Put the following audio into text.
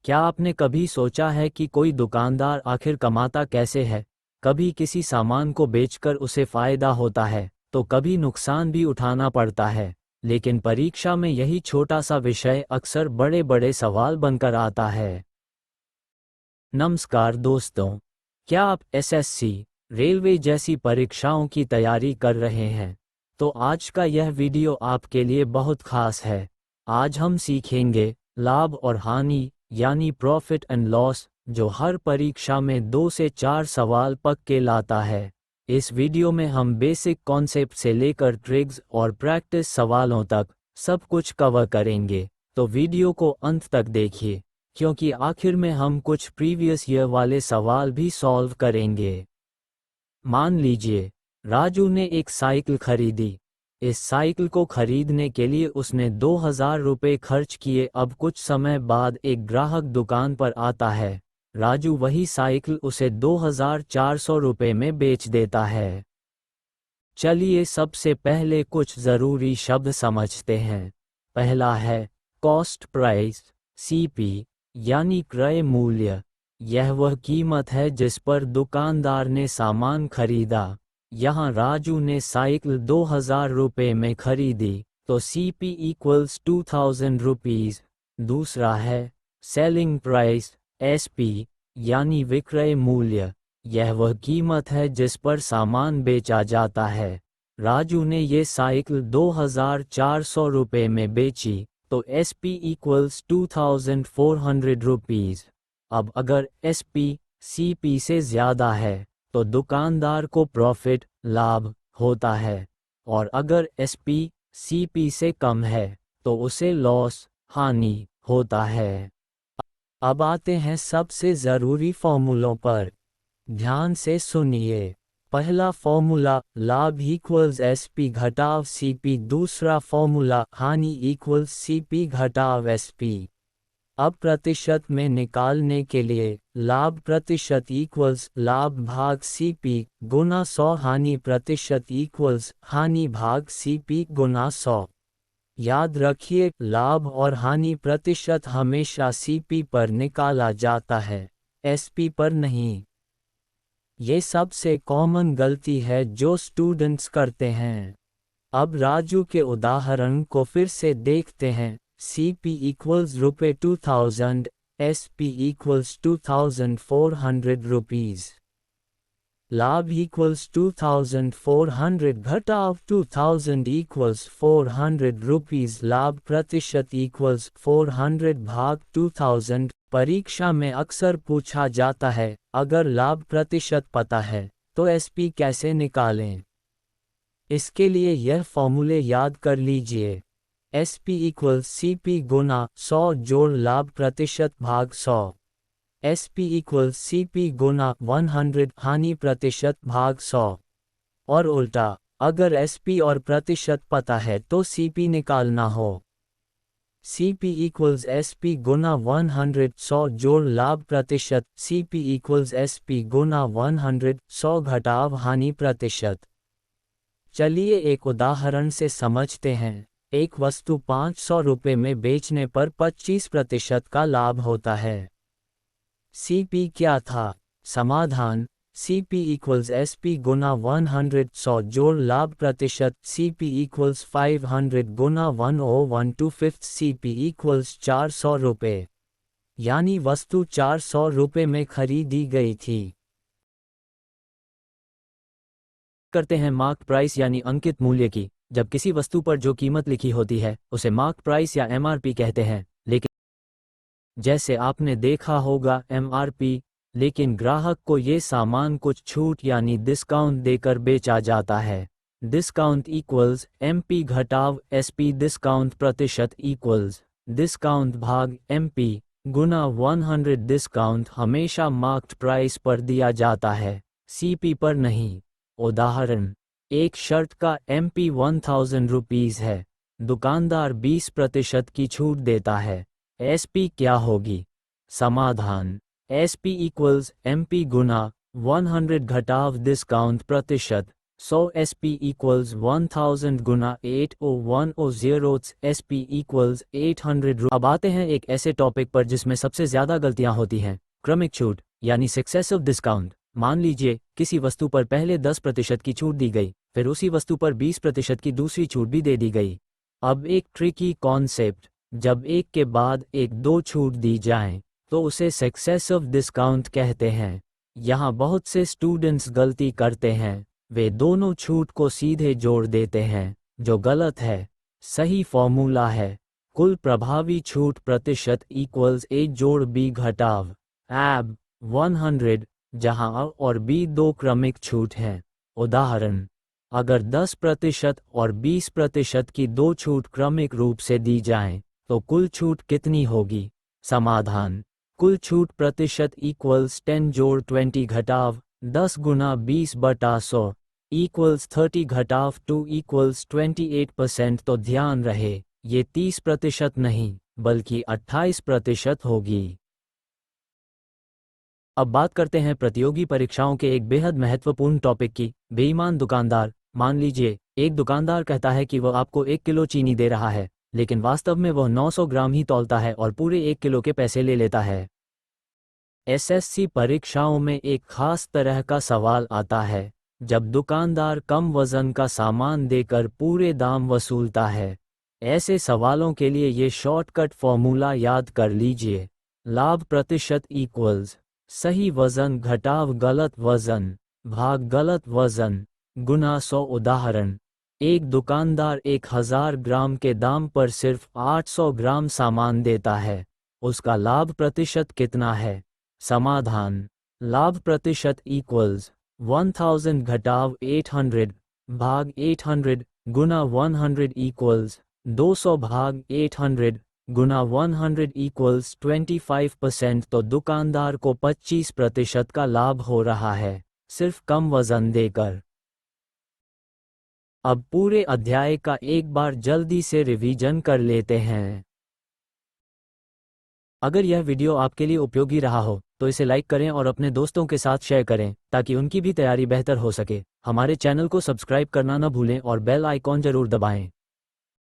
क्या आपने कभी सोचा है कि कोई दुकानदार आखिर कमाता कैसे है? कभी किसी सामान को बेचकर उसे फायदा होता है, तो कभी नुकसान भी उठाना पड़ता है। लेकिन परीक्षा में यही छोटा सा विषय अक्सर बड़े बड़े सवाल बनकर आता है। नमस्कार दोस्तों, क्या आप एसएससी, रेलवे जैसी परीक्षाओं की तैयारी कर रहे हैं? तो आज का यह वीडियो आपके लिए बहुत खास है। आज हम सीखेंगे लाभ और हानि यानी प्रॉफिट एंड लॉस, जो हर परीक्षा में 2 से 4 सवाल पक्के लाता है। इस वीडियो में हम बेसिक कॉन्सेप्ट से लेकर ट्रिक्स और प्रैक्टिस सवालों तक सब कुछ कवर करेंगे, तो वीडियो को अंत तक देखिए, क्योंकि आखिर में हम कुछ प्रीवियस ईयर वाले सवाल भी सॉल्व करेंगे। मान लीजिए, राजू ने एक साइकिल खरीदी। इस साइकिल को खरीदने के लिए उसने 2000 रुपये खर्च किए। अब कुछ समय बाद एक ग्राहक दुकान पर आता है। राजू वही साइकिल उसे 2400 रुपये में बेच देता है। चलिए सबसे पहले कुछ ज़रूरी शब्द समझते हैं। पहला है कॉस्ट प्राइस, सीपी, यानी क्रय मूल्य। यह वह कीमत है जिस पर दुकानदार ने सामान खरीदा। यहाँ राजू ने साइकिल 2000 रुपये में खरीदी, तो सीपी इक्वल्स 2000 रुपीज़। दूसरा है सेलिंग प्राइस, एसपी, यानी विक्रय मूल्य। यह वह कीमत है जिस पर सामान बेचा जाता है। राजू ने ये साइकिल 2400 रुपये में बेची, तो एसपी इक्वल्स 2400 रुपीज़। अब अगर एसपी सीपी से ज़्यादा है, तो दुकानदार को प्रॉफिट, लाभ होता है, और अगर एसपी सीपी से कम है, तो उसे लॉस, हानि होता है। अब आते हैं सबसे ज़रूरी फॉर्मूलों पर। ध्यान से सुनिए। पहला फॉर्मूला लाभ इक्वल्स एसपी घटाव सीपी। दूसरा फॉर्मूला हानि इक्वल्स सीपी घटाव एसपी। अब प्रतिशत में निकालने के लिए लाभ प्रतिशत इक्वल्स लाभ भाग सीपी गुना 100, हानि प्रतिशत इक्वल्स हानि भाग सीपी गुना 100। याद रखिए, लाभ और हानि प्रतिशत हमेशा सीपी पर निकाला जाता है, एसपी पर नहीं। ये सबसे कॉमन गलती है जो स्टूडेंट्स करते हैं। अब राजू के उदाहरण को फिर से देखते हैं। सीपी इक्वल्स रुपये 2000, एसपी इक्वल्स 2400 रुपीज़। लाभ इक्वल्स 2400 घटाव 2000 इक्वल्स 400 रुपीज़। लाभ प्रतिशत इक्वल्स 400 भाग 2000। परीक्षा में अक्सर पूछा जाता है, अगर लाभ प्रतिशत पता है तो एसपी कैसे निकालें? इसके लिए यह फॉर्मूले याद कर लीजिए। एसपी इक्वल्स सीपी गुना 100 जोड़ लाभ प्रतिशत भाग 100। एसपी इक्वल्स सीपी गुना 100 हानि प्रतिशत भाग 100। और उल्टा, अगर एसपी और प्रतिशत पता है तो सीपी निकालना हो। सीपी इक्वल्स एसपी गुना 100 100 जोड़ लाभ प्रतिशत। सीपी इक्वल्स एसपी गुना 100 100 घटाव हानि प्रतिशत। चलिए एक उदाहरण से समझते हैं। एक वस्तु 500 रुपये में बेचने पर 25% का लाभ होता है। सीपी क्या था? समाधान सीपी इक्वल्स एसपी गुना 100 100 जोड़ लाभ प्रतिशत। सीपी इक्वल्स 500 गुना 1012 सीपी इक्वल्स 400 रुपये, यानी वस्तु 400 रुपये में खरीदी गई थी। करते हैं मार्क प्राइस यानी अंकित मूल्य की। जब किसी वस्तु पर जो कीमत लिखी होती है उसे मार्क प्राइस या एमआरपी कहते हैं। लेकिन जैसे आपने देखा होगा एमआरपी, लेकिन ग्राहक को ये सामान कुछ छूट यानी डिस्काउंट देकर बेचा जाता है। डिस्काउंट इक्वल्स एमपी घटाव एसपी। डिस्काउंट प्रतिशत इक्वल्स डिस्काउंट भाग एमपी गुना 100। डिस्काउंट हमेशा मार्क्ड प्राइस पर दिया जाता है, सीपी पर नहीं। उदाहरण, एक शर्ट का एमपी 1000 रुपीज़ है। दुकानदार 20% की छूट देता है। एसपी क्या होगी? समाधान एसपी इक्वल्स एमपी गुना 100 घटाव डिस्काउंट प्रतिशत। 100 SP इक्वल्स 1000 गुना 80100 SP इक्वल्स 800। अब आते हैं एक ऐसे टॉपिक पर जिसमें सबसे ज़्यादा गलतियां होती हैं, क्रमिक छूट यानी सक्सेसिव डिस्काउंट। मान लीजिए किसी वस्तु पर पहले 10% की छूट दी गई, फिर उसी वस्तु पर 20% की दूसरी छूट भी दे दी गई। अब एक ट्रिकी कॉन्सेप्ट, जब एक के बाद एक दो छूट दी जाएं, तो उसे सक्सेसिव डिस्काउंट कहते हैं। यहाँ बहुत से स्टूडेंट्स गलती करते हैं, वे दोनों छूट को सीधे जोड़ देते हैं, जो गलत है। सही फॉर्मूला है कुल प्रभावी छूट प्रतिशत इक्वल्स A जोड़ B घटाव AB 100, जहां A और B दो क्रमिक छूट हैं। उदाहरण, अगर 10% और 20% की दो छूट क्रमिक रूप से दी जाएं, तो कुल छूट कितनी होगी? समाधान, कुल छूट प्रतिशत इक्वल्स 10 जोड़ 20 घटाव 10 गुना 20/100 इक्वल्स 30 घटाव 2 इक्वल्स 28%। तो ध्यान रहे, ये 30% नहीं बल्कि 28% होगी। अब बात करते हैं प्रतियोगी परीक्षाओं के एक बेहद महत्वपूर्ण टॉपिक की, बेईमान दुकानदार। मान लीजिए एक दुकानदार कहता है कि वह आपको 1 किलो चीनी दे रहा है, लेकिन वास्तव में वह 900 ग्राम ही तौलता है और पूरे 1 किलो के पैसे ले लेता है। एसएससी परीक्षाओं में एक खास तरह का सवाल आता है जब दुकानदार कम वजन का सामान देकर पूरे दाम वसूलता है। ऐसे सवालों के लिए ये शॉर्टकट फॉर्मूला याद कर लीजिए। लाभ प्रतिशत इक्वल्स सही वजन घटाव गलत वजन भाग गलत वजन गुना 100। उदाहरण, एक दुकानदार 1000 ग्राम के दाम पर सिर्फ 800 ग्राम सामान देता है, उसका लाभ प्रतिशत कितना है? समाधान, लाभ प्रतिशत इक्वल्स 1000 घटाव 800 भाग 800 गुना 100 इक्वल्स 200 भाग 800 गुना 100 इक्वल्स 25%। तो दुकानदार को 25% का लाभ हो रहा है, सिर्फ कम वजन देकर। अब पूरे अध्याय का एक बार जल्दी से रिवीजन कर लेते हैं। अगर यह वीडियो आपके लिए उपयोगी रहा हो तो इसे लाइक करें और अपने दोस्तों के साथ शेयर करें ताकि उनकी भी तैयारी बेहतर हो सके। हमारे चैनल को सब्सक्राइब करना न भूलें और बेल आइकॉन जरूर दबाएं।